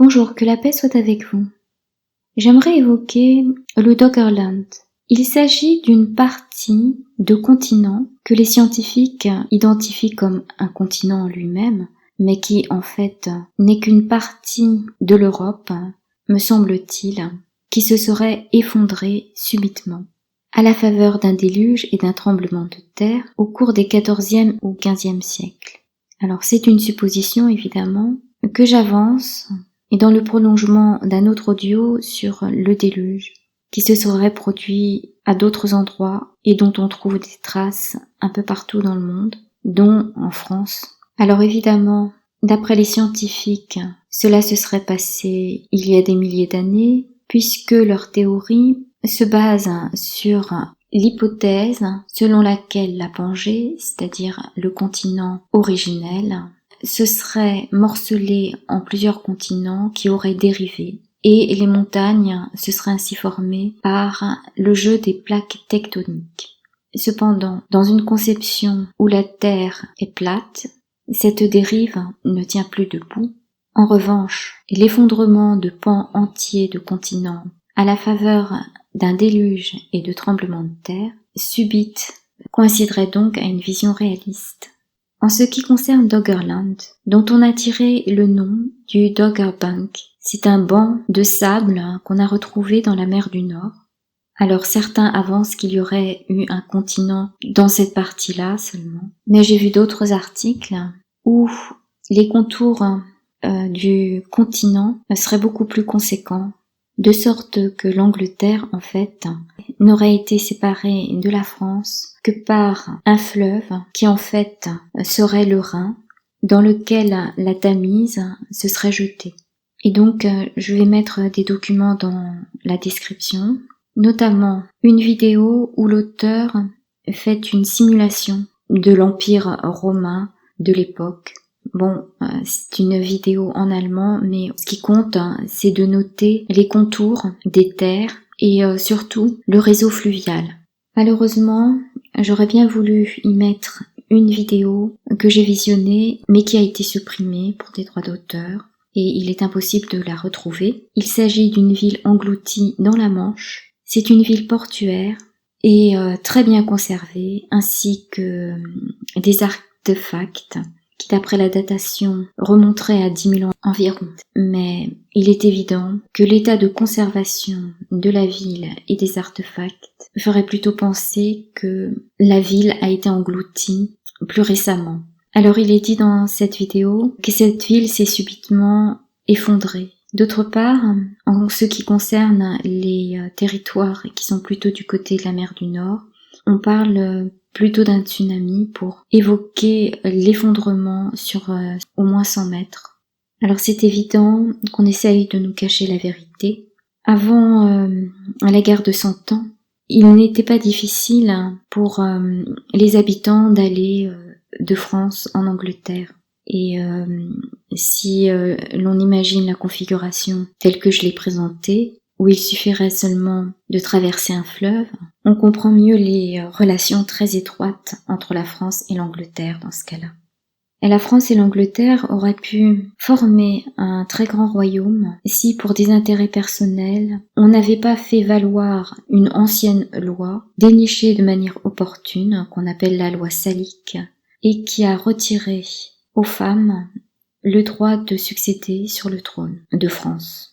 Bonjour, que la paix soit avec vous. J'aimerais évoquer le Doggerland. Il s'agit d'une partie de continent que les scientifiques identifient comme un continent en lui-même, mais qui en fait n'est qu'une partie de l'Europe, me semble-t-il, qui se serait effondrée subitement, à la faveur d'un déluge et d'un tremblement de terre au cours des XIVe ou XVe siècles. Alors c'est une supposition évidemment que j'avance, et dans le prolongement d'un autre audio sur le déluge, qui se serait produit à d'autres endroits et dont on trouve des traces un peu partout dans le monde, dont en France. Alors évidemment, d'après les scientifiques, cela se serait passé il y a des milliers d'années, puisque leur théorie se base sur l'hypothèse selon laquelle la Pangée, c'est-à-dire le continent originel, se serait morcelé en plusieurs continents qui auraient dérivé, et les montagnes se seraient ainsi formées par le jeu des plaques tectoniques. Cependant, dans une conception où la Terre est plate, cette dérive ne tient plus debout. En revanche, l'effondrement de pans entiers de continents à la faveur d'un déluge et de tremblements de terre subites coïnciderait donc à une vision réaliste. En ce qui concerne Doggerland, dont on a tiré le nom du Doggerbank, c'est un banc de sable qu'on a retrouvé dans la mer du Nord. Alors certains avancent qu'il y aurait eu un continent dans cette partie-là seulement, mais j'ai vu d'autres articles où les contours du continent seraient beaucoup plus conséquents, de sorte que l'Angleterre, en fait, n'aurait été séparée de la France que par un fleuve qui, en fait, serait le Rhin, dans lequel la Tamise se serait jetée. Et donc, je vais mettre des documents dans la description, notamment une vidéo où l'auteur fait une simulation de l'Empire romain de l'époque. Bon, c'est une vidéo en allemand, mais ce qui compte, c'est de noter les contours des terres et surtout le réseau fluvial. Malheureusement, j'aurais bien voulu y mettre une vidéo que j'ai visionnée, mais qui a été supprimée pour des droits d'auteur, et il est impossible de la retrouver. Il s'agit d'une ville engloutie dans la Manche. C'est une ville portuaire et très bien conservée, ainsi que des artefacts qui, d'après la datation, remonterait à 10 000 ans environ. Mais il est évident que l'état de conservation de la ville et des artefacts ferait plutôt penser que la ville a été engloutie plus récemment. Alors il est dit dans cette vidéo que cette ville s'est subitement effondrée. D'autre part, en ce qui concerne les territoires qui sont plutôt du côté de la mer du Nord, on parle plutôt d'un tsunami pour évoquer l'effondrement sur au moins 100 mètres. Alors c'est évident qu'on essaye de nous cacher la vérité. Avant la guerre de 100 ans, il n'était pas difficile pour les habitants d'aller de France en Angleterre. Et si l'on imagine la configuration telle que je l'ai présentée, où il suffirait seulement de traverser un fleuve, on comprend mieux les relations très étroites entre la France et l'Angleterre dans ce cas-là. Et la France et l'Angleterre auraient pu former un très grand royaume si, pour des intérêts personnels, on n'avait pas fait valoir une ancienne loi, dénichée de manière opportune, qu'on appelle la loi salique, et qui a retiré aux femmes le droit de succéder sur le trône de France.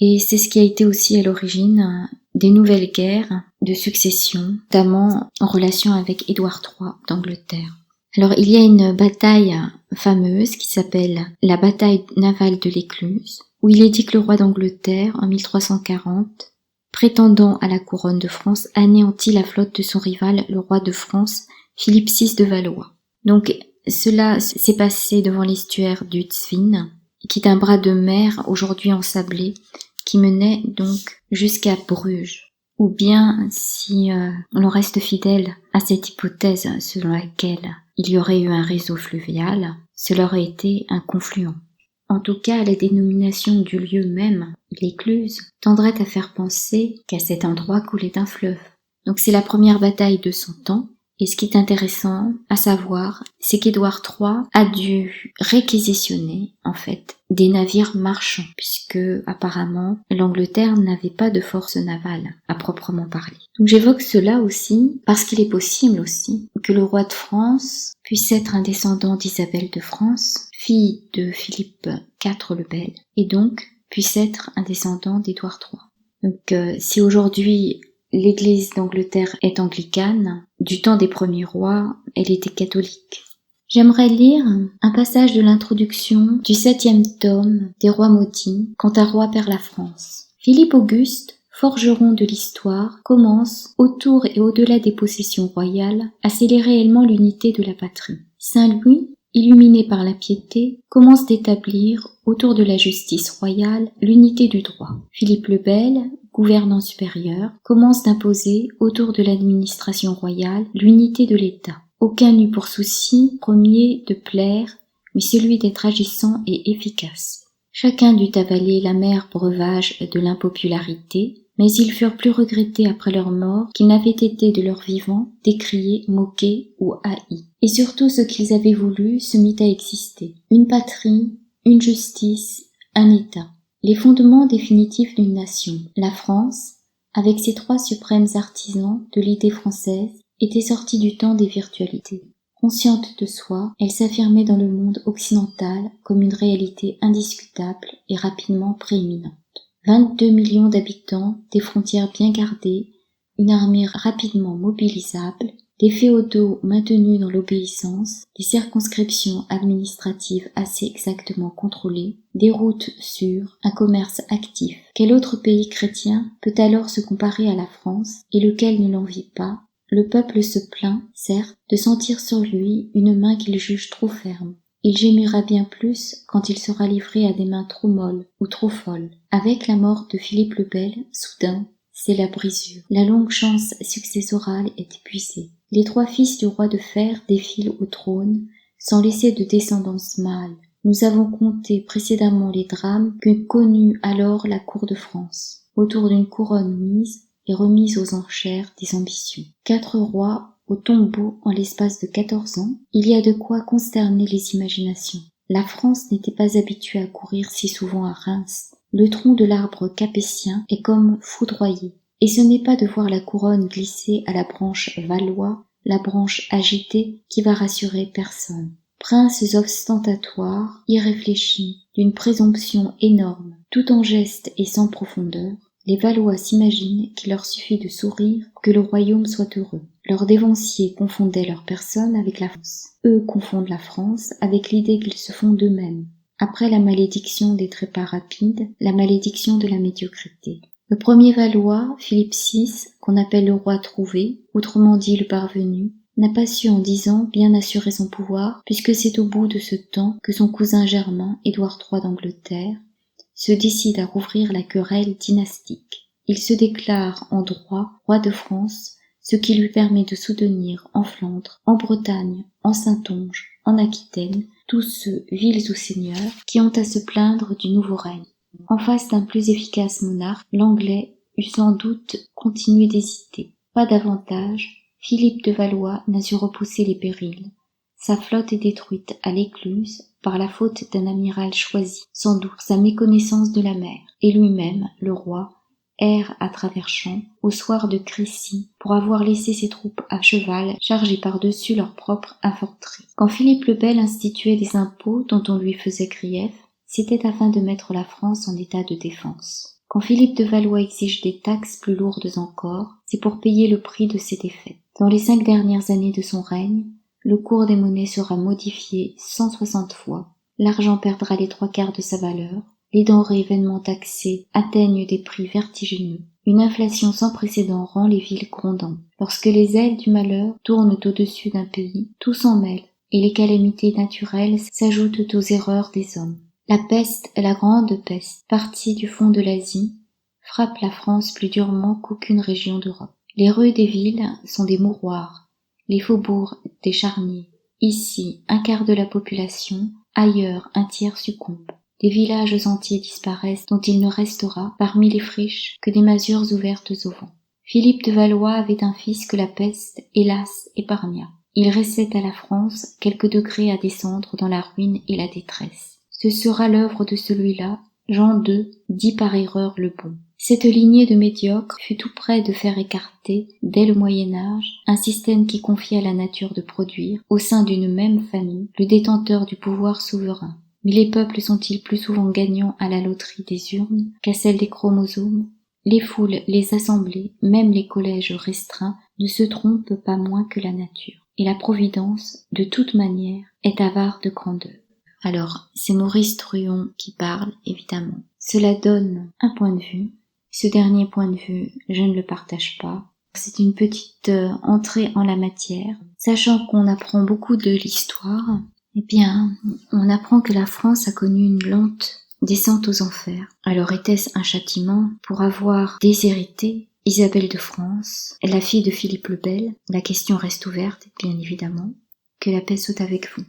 Et c'est ce qui a été aussi à l'origine des nouvelles guerres de succession, notamment en relation avec Édouard III d'Angleterre. Alors il y a une bataille fameuse qui s'appelle la bataille navale de l'Écluse, où il est dit que le roi d'Angleterre, en 1340, prétendant à la couronne de France, anéantit la flotte de son rival, le roi de France, Philippe VI de Valois. Donc cela s'est passé devant l'estuaire du Zwin, qui est un bras de mer aujourd'hui ensablé, qui menait donc jusqu'à Bruges. Ou bien, si l'on reste fidèle à cette hypothèse selon laquelle il y aurait eu un réseau fluvial, cela aurait été un confluent. En tout cas, la dénomination du lieu même, l'Écluse, tendrait à faire penser qu'à cet endroit coulait un fleuve. Donc c'est la première bataille de son temps, Et ce qui est intéressant à savoir, c'est qu'Édouard III a dû réquisitionner, en fait, des navires marchands, puisque apparemment l'Angleterre n'avait pas de force navale à proprement parler. Donc j'évoque cela aussi parce qu'il est possible aussi que le roi de France puisse être un descendant d'Isabelle de France, fille de Philippe IV le Bel, et donc puisse être un descendant d'Édouard III. Donc si aujourd'hui l'Église d'Angleterre est anglicane, du temps des premiers rois, elle était catholique. J'aimerais lire un passage de l'introduction du 7e tome des Rois maudits quand un roi perd la France. Philippe Auguste, forgeron de l'histoire, commence, autour et au-delà des possessions royales, à sceller réellement l'unité de la patrie. Saint Louis, illuminé par la piété, commence d'établir, autour de la justice royale, l'unité du droit. Philippe le Bel, gouvernant supérieur, commence d'imposer, autour de l'administration royale, l'unité de l'État. Aucun n'eut pour souci premier de plaire, mais celui d'être agissant et efficace. Chacun dut avaler l'amer breuvage de l'impopularité, mais ils furent plus regrettés après leur mort qu'ils n'avaient été de leur vivant, décriés, moqués ou haïs. Et surtout ce qu'ils avaient voulu se mit à exister. Une patrie, une justice, un État. Les fondements définitifs d'une nation. La France, avec ses 3 suprêmes artisans de l'idée française, était sortie du temps des virtualités. Consciente de soi, elle s'affirmait dans le monde occidental comme une réalité indiscutable et rapidement prééminente. 22 millions d'habitants, des frontières bien gardées, une armée rapidement mobilisable, des féodaux maintenus dans l'obéissance, des circonscriptions administratives assez exactement contrôlées, des routes sûres, un commerce actif. Quel autre pays chrétien peut alors se comparer à la France, et lequel ne l'envie pas? Le peuple se plaint, certes, de sentir sur lui une main qu'il juge trop ferme. Il gémira bien plus quand il sera livré à des mains trop molles ou trop folles. Avec la mort de Philippe le Bel, soudain, c'est la brisure. La longue chance successorale est épuisée. Les 3 fils du roi de fer défilent au trône, sans laisser de descendance mâle. Nous avons compté précédemment les drames que connut alors la cour de France, autour d'une couronne mise et remise aux enchères des ambitions. 4 rois au tombeau en l'espace de 14 ans, il y a de quoi consterner les imaginations. La France n'était pas habituée à courir si souvent à Reims. Le tronc de l'arbre capétien est comme foudroyé. Et ce n'est pas de voir la couronne glisser à la branche Valois, la branche agitée, qui va rassurer personne. Princes ostentatoires, irréfléchis, d'une présomption énorme, tout en geste et sans profondeur, les Valois s'imaginent qu'il leur suffit de sourire pour que le royaume soit heureux. Leurs dévanciers confondaient leur personne avec la France. Eux confondent la France avec l'idée qu'ils se font d'eux-mêmes. Après la malédiction des trépas rapides, la malédiction de la médiocrité. Le premier Valois, Philippe VI, qu'on appelle le roi trouvé, autrement dit le parvenu, n'a pas su en 10 ans bien assurer son pouvoir, puisque c'est au bout de ce temps que son cousin germain, Édouard III d'Angleterre, se décide à rouvrir la querelle dynastique. Il se déclare en droit roi de France, ce qui lui permet de soutenir en Flandre, en Bretagne, en Saintonge, en Aquitaine, tous ceux, villes ou seigneurs, qui ont à se plaindre du nouveau règne. En face d'un plus efficace monarque, l'Anglais eût sans doute continué d'hésiter. Pas davantage, Philippe de Valois n'a su repousser les périls. Sa flotte est détruite à l'écluse par la faute d'un amiral choisi, sans doute sa méconnaissance de la mer, et lui-même, le roi, erre à travers champs, au soir de Crécy, pour avoir laissé ses troupes à cheval chargées par-dessus leur propre infanterie. Quand Philippe le Bel instituait des impôts dont on lui faisait grief, c'était afin de mettre la France en état de défense. Quand Philippe de Valois exige des taxes plus lourdes encore, c'est pour payer le prix de ses défaites. Dans les 5 dernières années de son règne, le cours des monnaies sera modifié 160 fois, l'argent perdra les 3/4 de sa valeur, les denrées vainement taxées atteignent des prix vertigineux. Une inflation sans précédent rend les villes grondantes. Lorsque les ailes du malheur tournent au-dessus d'un pays, tout s'en mêle, et les calamités naturelles s'ajoutent aux erreurs des hommes. La peste, la grande peste, partie du fond de l'Asie, frappe la France plus durement qu'aucune région d'Europe. Les rues des villes sont des mouroirs, les faubourgs des charniers. Ici, 1/4 de la population, ailleurs 1/3 succombe. Des villages entiers disparaissent dont il ne restera, parmi les friches, que des masures ouvertes au vent. Philippe de Valois avait un fils que la peste, hélas, épargna. Il restait à la France quelques degrés à descendre dans la ruine et la détresse. Ce sera l'œuvre de celui-là, Jean II, dit par erreur le bon. Cette lignée de médiocres fut tout près de faire écarter, dès le Moyen-Âge, un système qui confiait à la nature de produire, au sein d'une même famille, le détenteur du pouvoir souverain. Mais les peuples sont-ils plus souvent gagnants à la loterie des urnes qu'à celle des chromosomes ? Les foules, les assemblées, même les collèges restreints, ne se trompent pas moins que la nature. Et la Providence, de toute manière, est avare de grandeur. Alors, c'est Maurice Truon qui parle, évidemment. Cela donne un point de vue. Ce dernier point de vue, je ne le partage pas. C'est une petite entrée en la matière. Sachant qu'on apprend beaucoup de l'histoire, eh bien, on apprend que la France a connu une lente descente aux enfers. Alors était-ce un châtiment pour avoir déshérité Isabelle de France, la fille de Philippe le Bel? La question reste ouverte, bien évidemment. Que la paix soit avec vous.